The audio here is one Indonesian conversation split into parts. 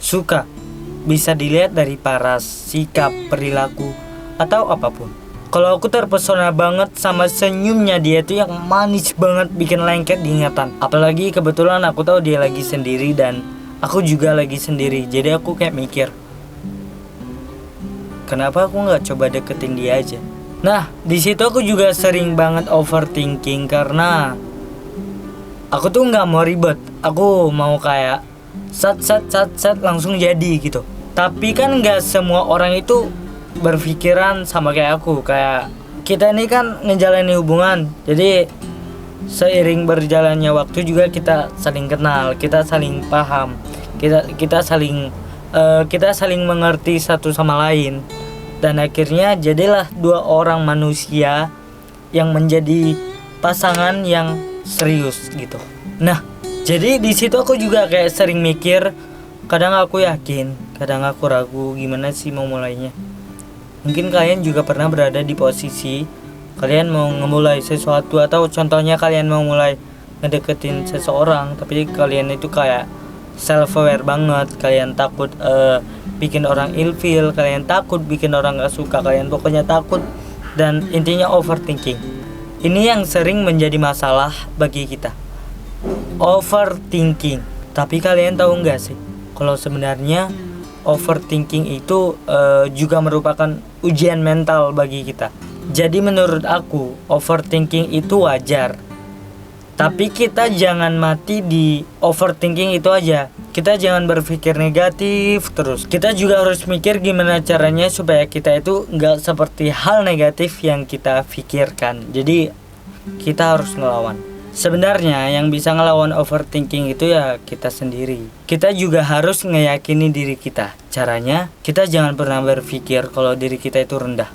suka. Bisa dilihat dari paras, sikap, perilaku, atau apapun. Kalau aku terpesona banget sama senyumnya dia tuh yang manis banget, bikin lengket di ingatan. Apalagi kebetulan aku tahu dia lagi sendiri dan aku juga lagi sendiri. Jadi aku kayak mikir, kenapa aku nggak coba deketin dia aja? Nah, di situ aku juga sering banget overthinking karena aku tuh nggak mau ribet. Aku mau kayak sat langsung jadi gitu. Tapi kan nggak semua orang itu berpikiran sama kayak aku. Kayak kita ini kan ngejalani hubungan, jadi seiring berjalannya waktu juga kita saling kenal, kita saling paham, kita saling mengerti satu sama lain, dan akhirnya jadilah dua orang manusia yang menjadi pasangan yang serius gitu. Nah, jadi di situ aku juga kayak sering mikir, kadang aku yakin, kadang aku ragu gimana sih mau mulainya. Mungkin kalian juga pernah berada di posisi kalian mau memulai sesuatu, atau contohnya kalian mau mulai ngedeketin seseorang tapi kalian itu kayak self aware banget, kalian takut bikin orang ilfeel, kalian takut bikin orang gak suka, kalian pokoknya takut, dan intinya overthinking. Ini yang sering menjadi masalah bagi kita, overthinking. Tapi kalian tahu nggak sih kalau sebenarnya overthinking itu juga merupakan ujian mental bagi kita. Jadi menurut aku overthinking itu wajar, tapi kita jangan mati di overthinking itu aja. Kita jangan berpikir negatif terus. Kita juga harus mikir gimana caranya supaya kita itu nggak seperti hal negatif yang kita pikirkan. Jadi kita harus ngelawan. Sebenarnya yang bisa ngelawan overthinking itu ya kita sendiri. Kita juga harus ngeyakini diri kita. Caranya, kita jangan pernah berpikir kalau diri kita itu rendah.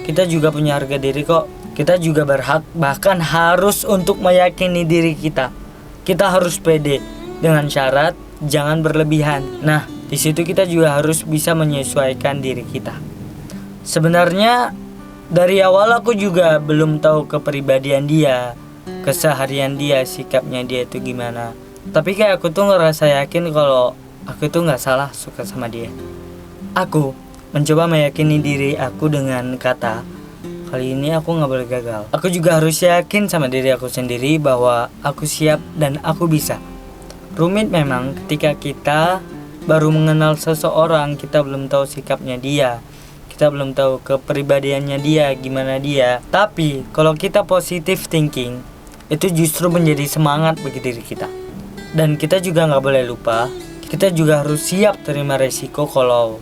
Kita juga punya harga diri kok. Kita juga berhak, bahkan harus untuk meyakini diri kita. Kita harus pede dengan syarat jangan berlebihan. Nah, di situ kita juga harus bisa menyesuaikan diri kita. Sebenarnya dari awal aku juga belum tahu kepribadian dia, keseharian dia, sikapnya dia itu gimana. Tapi kayak aku tuh ngerasa yakin kalau aku tuh gak salah suka sama dia. Aku mencoba meyakini diri aku dengan kata, kali ini aku gak boleh gagal. Aku juga harus yakin sama diri aku sendiri bahwa aku siap dan aku bisa. Rumit memang ketika kita baru mengenal seseorang, kita belum tahu sikapnya dia, kita belum tahu kepribadiannya dia, gimana dia. Tapi kalau kita positive thinking, itu justru menjadi semangat bagi diri kita. Dan kita juga gak boleh lupa, kita juga harus siap terima resiko kalau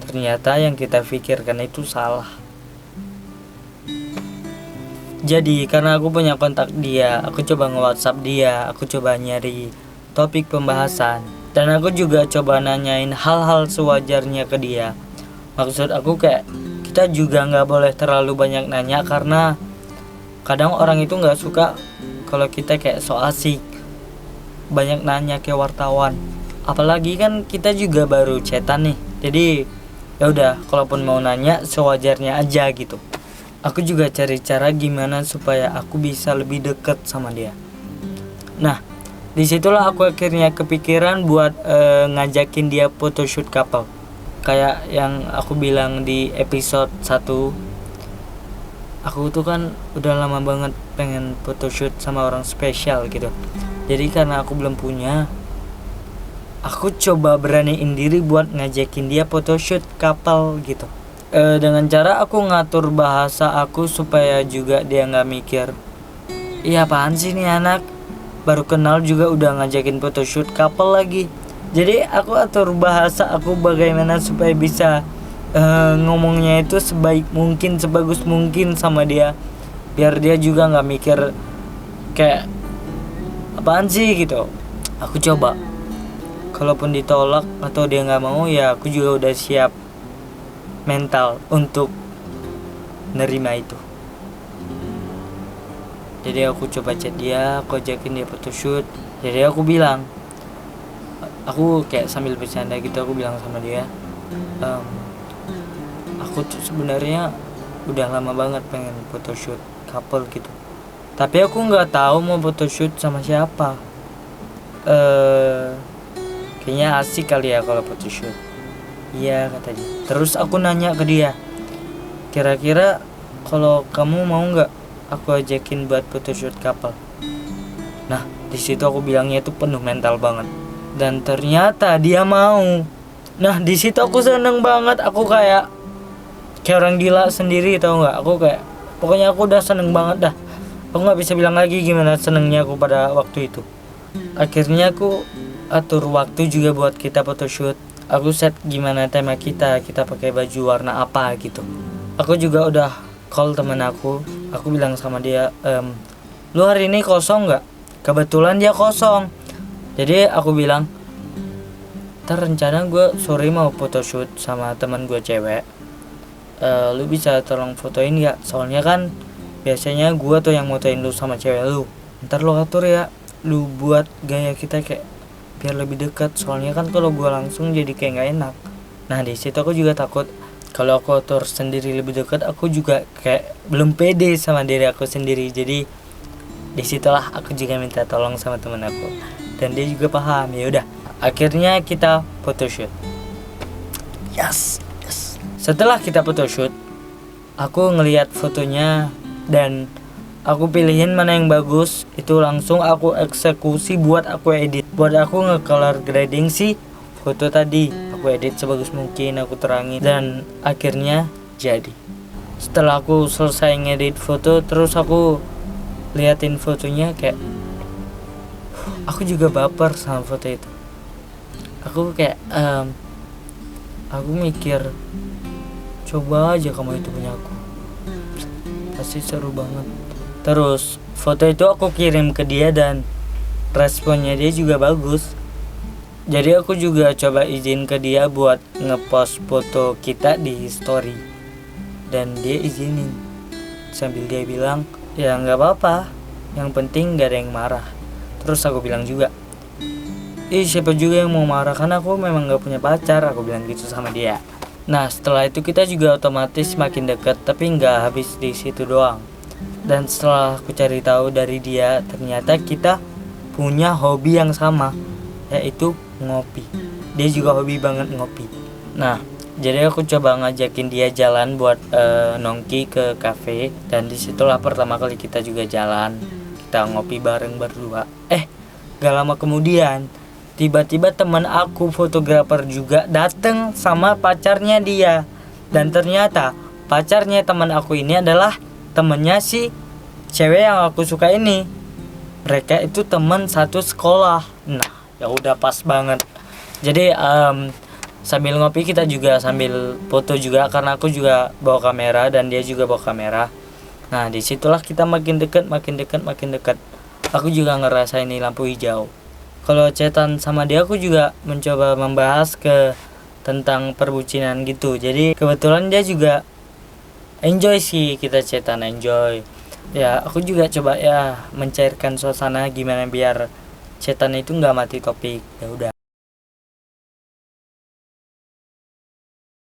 ternyata yang kita pikirkan itu salah. Jadi karena aku punya kontak dia, aku coba nge-WhatsApp dia, aku coba nyari topik pembahasan, dan aku juga coba nanyain hal-hal sewajarnya ke dia. Maksud aku kayak kita juga gak boleh terlalu banyak nanya, karena kadang orang itu gak suka kalau kita kayak so asik banyak nanya kayak wartawan. Apalagi kan kita juga baru chatan nih, jadi ya udah, kalaupun mau nanya sewajarnya aja gitu. Aku juga cari cara gimana supaya aku bisa lebih deket sama dia. Nah, disitulah aku akhirnya kepikiran buat ngajakin dia photoshoot couple. Kayak yang aku bilang di episode 1, aku tuh kan udah lama banget pengen photoshoot sama orang spesial gitu. Jadi karena aku belum punya, aku coba beraniin diri buat ngajakin dia photoshoot couple gitu. Dengan cara aku ngatur bahasa aku supaya juga dia gak mikir, iya apaan sih nih anak, baru kenal juga udah ngajakin photoshoot couple lagi. Jadi aku atur bahasa aku bagaimana supaya bisa ngomongnya itu sebaik mungkin, sebagus mungkin sama dia, biar dia juga gak mikir kayak apaan sih gitu. Aku coba, kalaupun ditolak atau dia gak mau, ya aku juga udah siap mental untuk nerima itu. Jadi aku coba chat dia, aku ajakin dia photoshoot. Jadi aku bilang, aku kayak sambil bercanda gitu, aku bilang sama dia, aku tuh sebenarnya udah lama banget pengen photoshoot couple gitu, tapi aku nggak tahu mau photoshoot sama siapa. kayaknya asik kali ya kalau photoshoot. Iya kata dia. Terus aku nanya ke dia, kira-kira kalau kamu mau nggak aku ajakin buat photoshoot couple. Nah di situ aku bilangnya itu penuh mental banget, dan ternyata dia mau. Nah di situ aku seneng banget, aku kayak orang gila sendiri, tau nggak? Aku kayak pokoknya aku udah seneng banget dah. Aku nggak bisa bilang lagi gimana senengnya aku pada waktu itu. Akhirnya aku atur waktu juga buat kita photoshoot. Aku set gimana tema kita pakai baju warna apa gitu. Aku juga udah call temen aku bilang sama dia, lu hari ini kosong nggak? Kebetulan dia kosong. Jadi aku bilang, ntar rencana gue sore mau photoshoot sama teman gue cewek. Lu bisa tolong fotoin nggak? Soalnya kan biasanya gue tuh yang motoin lu sama cewek lu. Ntar lu atur ya, lu buat gaya kita kayak biar lebih dekat. Soalnya kan kalau gue langsung jadi kayak nggak enak. Nah di situ aku juga takut kalau aku atur sendiri lebih dekat, aku juga kayak belum pede sama diri aku sendiri. Jadi disitulah aku juga minta tolong sama temen aku, dan dia juga paham. Ya udah, akhirnya kita photoshoot. Yes. Setelah kita photoshoot, aku ngelihat fotonya dan aku pilihin mana yang bagus. Itu langsung aku eksekusi buat aku edit, buat aku nge-color grading si foto tadi. Aku edit sebagus mungkin, aku terangin, dan akhirnya jadi. Setelah aku selesai ngedit foto, terus aku liatin fotonya, kayak aku juga baper sama foto itu. Aku kayak aku mikir, coba aja kamu itu punya aku, pasti seru banget. Terus foto itu aku kirim ke dia dan responnya dia juga bagus. Jadi aku juga coba izin ke dia buat ngepost foto kita di story, dan dia izinin. Sambil dia bilang, ya nggak apa-apa, yang penting gak ada yang marah. Terus aku bilang juga, siapa juga yang mau marah, karena aku memang gak punya pacar. Aku bilang gitu sama dia. Nah setelah itu kita juga otomatis makin dekat, tapi nggak habis di situ doang. Dan setelah aku cari tahu dari dia, ternyata kita punya hobi yang sama, yaitu ngopi. Dia juga hobi banget ngopi. Nah jadi aku coba ngajakin dia jalan buat nongki ke kafe, dan disitulah pertama kali kita juga jalan. Kita ngopi bareng berdua. Gak lama kemudian tiba-tiba teman aku fotografer juga dateng sama pacarnya dia. Dan ternyata pacarnya teman aku ini adalah temennya si cewek yang aku suka ini. Mereka itu teman satu sekolah. Nah ya udah pas banget. Jadi sambil ngopi kita juga sambil foto juga, karena aku juga bawa kamera dan dia juga bawa kamera. Nah disitulah kita makin dekat. Aku juga ngerasa ini lampu hijau. Kalau chatan sama dia, aku juga mencoba membahas ke tentang perbucinan gitu. Jadi kebetulan dia juga enjoy sih, kita chatan enjoy. Ya aku juga coba ya mencairkan suasana gimana biar chatan itu nggak mati topik. Ya udah,